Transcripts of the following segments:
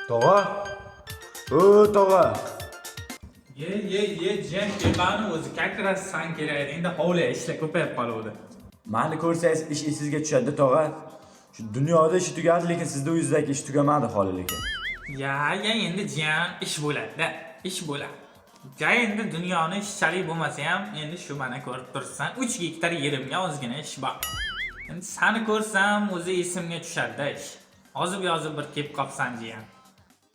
Tog'a. O tog'a. Ye jen kelgani o'zi kakirasan kerak. Endi hovliga ishlar ko'payib qoluvdi. Meni ko'rsangiz ish esingizga tushadi tog'a. Shu dunyoda ish tugadi, lekin sizda o'zingizdagi ish tugamadi hali lekin. Ya endi jan ish bo'ladi-da. Ish bo'ladi. Ja endi dunyoni ishchalik bo'lmasa ham endi shu mana ko'rib tursan 3 gektar yerimga ozgina ish bor. Endi seni ko'rsam o'zi esimga tushadi-da ish. Yozib bir kelib qolsan jiyan.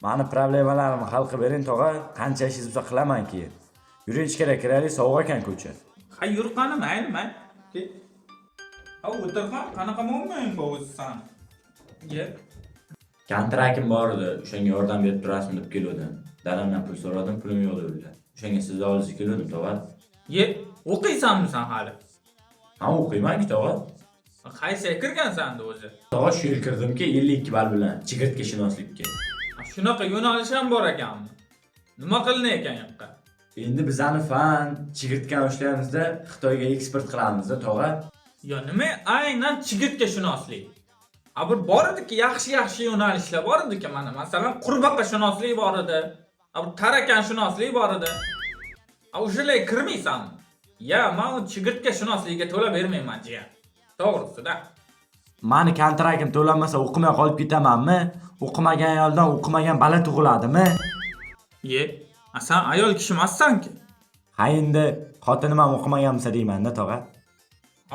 Meni problemalarimni hal qilib bering tog'a. Qancha ishingiz bo'lsa qilaman keyin. Yuring ichkariga kiraylik, sovuq ekan ko'cha. Ha yurqani mayli. Ha o'tirgan qanaqa bo'lmayman bo'zsan. Ye. Kontrakim bor edi, o'shanga yordam berib turasizmi deb keldim. Dadamdan pul so'radim, pulim yo'q dedi. O'shanga sizni olishga keldim tog'a. Ye, o'qiysanmi sen hali? Ha o'qiyman tog'a. Qaysi kirgansan o'zi? Tog'a shu yil kirdimki 52 ball bilan chigirtkashunoslikka. Shunaqa yo'nalish ham bor ekanmi? Nima qilni ekan yoqqa? Endi bizani fan chigirtkani ushlayapmizda, Xitoyga eksport qilamiz-da tog'a. Yo nima aynan chigirtkashunoslik? Bir bor edi-ki, yaxshi yo'nalishlar bor edi-ki, mana masalan qurbaqashunoslik bor edi. Bir tarakanshunoslik bor edi. O'shalarga kirmaysanmi? Ya, men chigirtkashunoslikka to'la bermayman jiyan. To'g'risi-da. Meni kontrakim to'lanmasa o'qimay qolib ketamanmi? O'qimagan ayoldan o'qimagan bola tug'iladimi? Ye, sen ayol kishi emassan-ki. Ha endi xotinim ham o'qimaganmisa deyman-da tog'a.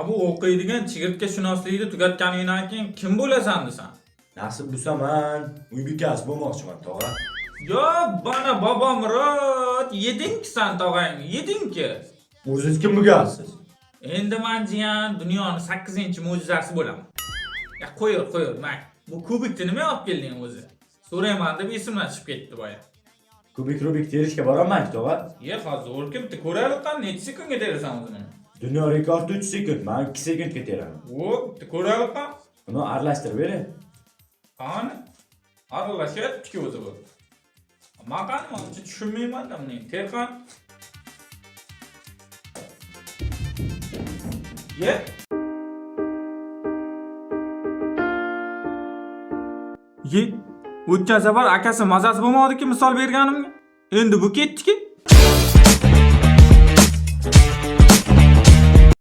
Bu o'qiydigan chigirtkashunoslikni tugatganingdan keyin kim bo'lasan desan? Nasib bo'lsa men uy bekasi bo'lmoqchiman tog'a. Yo, bana bobom rot, yedingki sen tog'ang, yedingki. O'zingiz kim bo'lgansiz? Endi men jiyan dunyoning 8-mo'jizasi bo'laman. Ya qo'yur, mayli. Bu kubikni nima olib kelding o'zi? So'rayman deb esimdan chiqib ketdi boya. Rubik terishga boraman tog'a. Ye, hozir o'rkibdi, ko'raylik qani necha sekundga terasan o'zini? Dunyo rekordi 3 sekund, men 2 sekundga teraman. Ko'raylik qani? Buni aralashtirib bering. Qani? Aralashyapti-ku o'zi bu. Maqani mencha tushunmayman-da buni. Terqan. Ye. O'tgan safar akasi mazasi bo'lmadi-ki misol berganimga. Endi bu ketdi-ki.